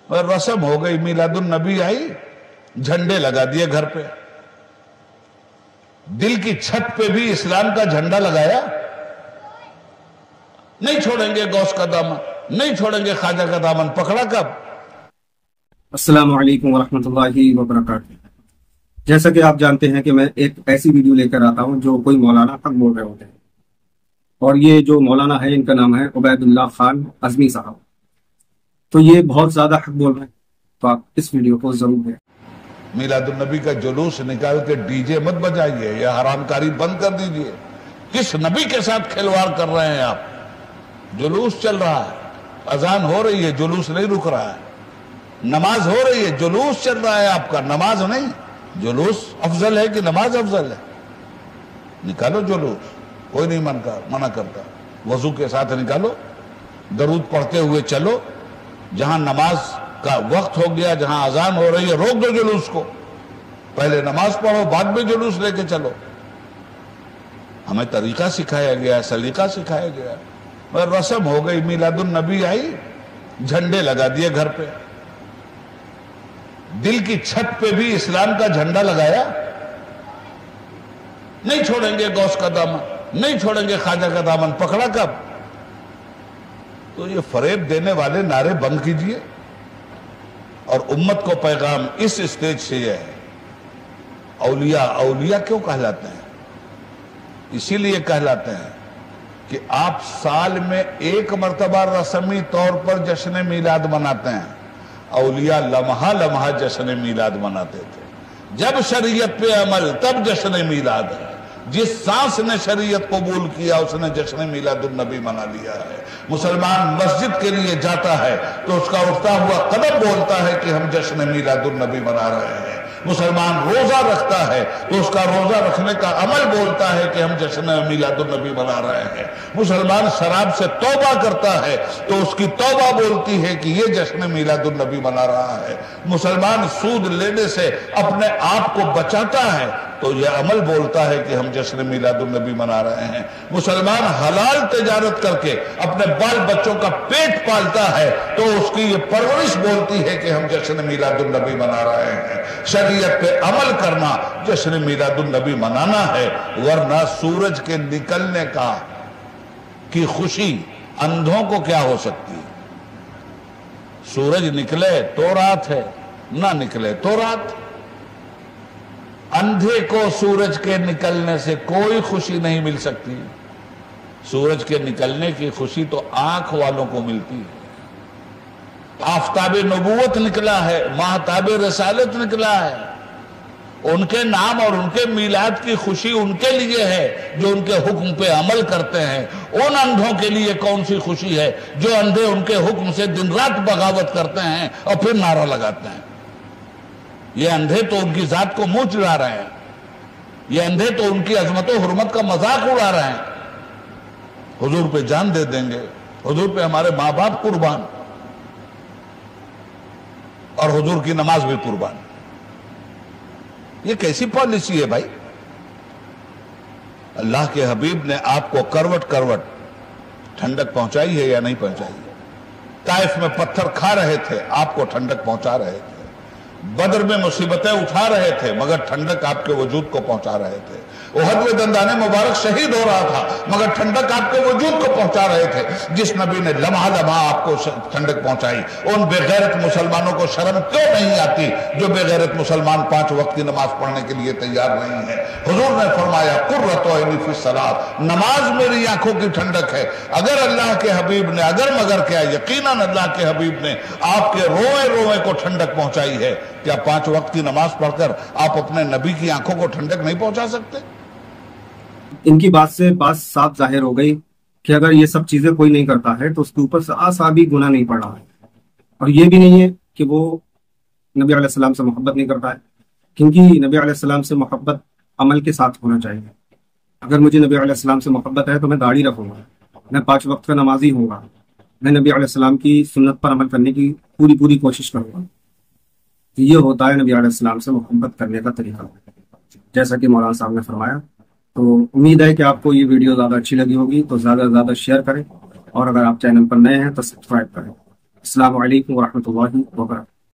और रस्म हो गई, मिलादुन नबी आई, झंडे लगा दिए घर पे। दिल की छत पे भी इस्लाम का झंडा लगाया। नहीं छोड़ेंगे गौस का दामन, नहीं छोड़ेंगे ख्वाजा का दामन। पकड़ा कब? अस्सलामु अलैकुम वरहमतुल्लाहि वबरकातुहू। जैसा कि आप जानते हैं कि मैं एक ऐसी वीडियो लेकर आता हूं जो कोई मौलाना हक बोल रहे होते हैं, और ये जो मौलाना है इनका नाम है उबैदुल्लाह खान अज़मी साहब। तो ये बहुत ज्यादा हक बोल रहे हैं, तो आप इस वीडियो को जरूर देखें। मिलादुन नबी का जुलूस निकाल के डीजे मत बजाइए, यह हरामकारी बंद कर दीजिए। किस नबी के साथ खिलवाड़ कर रहे हैं आप? जुलूस चल रहा है, अजान हो रही है, जुलूस नहीं रुक रहा है। नमाज हो रही है, जुलूस चल रहा है आपका, नमाज नहीं। जुलूस अफजल है कि नमाज अफजल है? निकालो जुलूस, कोई नहीं मना करता। वजू के साथ निकालो, दरूद पढ़ते हुए चलो। जहां नमाज का वक्त हो गया, जहां अजान हो रही है, रोक दो जुलूस को। पहले नमाज पढ़ो, बाद में जुलूस लेके चलो। हमें तरीका सिखाया गया है, सलीका सिखाया गया है। और रस्म हो गई, मिलादुन नबी आई, झंडे लगा दिए घर पे। दिल की छत पे भी इस्लाम का झंडा लगाया। नहीं छोड़ेंगे गौस का दामन, नहीं छोड़ेंगे ख्वाजा का दामन। पकड़ा कब? तो ये फरेब देने वाले नारे बंद कीजिए। और उम्मत को पैगाम इस स्टेज से यह है, औलिया औलिया क्यों कहलाते हैं? इसीलिए कहलाते हैं कि आप साल में एक मर्तबा रस्मी तौर पर जश्न मीलाद मनाते हैं। औलिया लम्हा लम्हा जश्न मीलाद मनाते थे। जब शरीयत पे अमल, तब जश्न मीलाद है। जिस सांस ने शरीयत कबूल किया, उसने जश्न मीलादुन नबी मना लिया है। मुसलमान मस्जिद के लिए जाता है तो उसका उठता हुआ कदम बोलता है कि हम जश्न मीलादुन नबी मना रहे हैं। मुसलमान रोजा रखता है तो उसका रोजा रखने का अमल बोलता है कि हम जश्न मीलादुन नबी मना रहे हैं। मुसलमान शराब से तौबा करता है तो उसकी तौबा बोलती है कि ये जश्न मीलादुन नबी मना रहा है। मुसलमान सूद लेने से अपने आप को बचाता है तो यह अमल बोलता है कि हम जश्न मीलादुन नबी मना रहे हैं। मुसलमान हलाल तिजारत करके अपने बाल बच्चों का पेट पालता है तो उसकी ये परवरिश बोलती है कि हम जश्न मीलादुन नबी मना रहे हैं। शरीयत पे अमल करना जश्न मीलादुन नबी मनाना है, वरना सूरज के निकलने की खुशी अंधों को क्या हो सकती है? सूरज निकले तो रात है, ना निकले तो रात। अंधे को सूरज के निकलने से कोई खुशी नहीं मिल सकती। सूरज के निकलने की खुशी तो आंख वालों को मिलती है। आफताबे नबूवत निकला है, महताबे रसालत निकला है। उनके नाम और उनके मीलाद की खुशी उनके लिए है जो उनके हुक्म पे अमल करते हैं। उन अंधों के लिए कौन सी खुशी है जो अंधे उनके हुक्म से दिन रात बगावत करते हैं और फिर नारा लगाते हैं। ये अंधे तो उनकी जात को मुंह चिढ़ा रहे हैं, ये अंधे तो उनकी अजमत और हुर्मत का मजाक उड़ा रहे हैं। हुजूर पे जान दे देंगे, हुजूर पे हमारे माँ बाप कुर्बान, और हुजूर की नमाज भी कुर्बान। ये कैसी पॉलिसी है भाई? अल्लाह के हबीब ने आपको करवट करवट ठंडक पहुंचाई है या नहीं पहुंचाई? ताइफ में पत्थर खा रहे थे, आपको ठंडक पहुंचा रहे थे। बदर में मुसीबतें उठा रहे थे मगर ठंडक आपके वजूद को पहुंचा रहे थे। उहद में दंदाने मुबारक शहीद हो रहा था मगर ठंडक आपके वजूद को पहुंचा रहे थे। जिस नबी ने लम्हा लम्हा आपको ठंडक पहुंचाई, उन बेगैरत मुसलमानों को शर्म क्यों नहीं आती जो बेगैरत मुसलमान 5 वक्त की नमाज पढ़ने के लिए तैयार नहीं है? हुजूर ने फरमाया कुर्रतु ऐनी फी सलात, नमाज मेरी आंखों की ठंडक है। अगर अल्लाह के हबीब ने, अगर मगर क्या, यकीनन अल्लाह के हबीब ने आपके रोए रोए को ठंडक पहुंचाई है। क्या 5 वक्त की नमाज पढ़कर आप अपने नबी की आंखों को ठंडक नहीं पहुंचा सकते? इनकी बात से बात साफ जाहिर हो गई कि अगर ये सब चीजें कोई नहीं करता है तो उसके ऊपर आसा भी गुनाह नहीं पड़ रहा है। और ये भी नहीं है कि वो नबी अलैहि सलाम से मोहब्बत नहीं करता है, क्योंकि नबी अलैहि सलाम से मोहब्बत अमल के साथ होना चाहिए। अगर मुझे नबी अलैहि सलाम से मोहब्बत है तो मैं दाढ़ी रखूंगा, मैं 5 वक्त का नमाजी होऊंगा, मैं नबी अलैहि सलाम की सुन्नत पर अमल करने की पूरी कोशिश करूंगा। ये होता है नबी अलैहि सलाम से मोहब्बत करने का तरीका, जैसा कि मौलाना साहब ने फरमाया। तो उम्मीद है कि आपको ये वीडियो ज़्यादा अच्छी लगी होगी, तो ज़्यादा से ज़्यादा शेयर करें, और अगर आप चैनल पर नए हैं तो सब्सक्राइब करें। السلام علیکم ورحمۃ اللہ وبرکاتہ.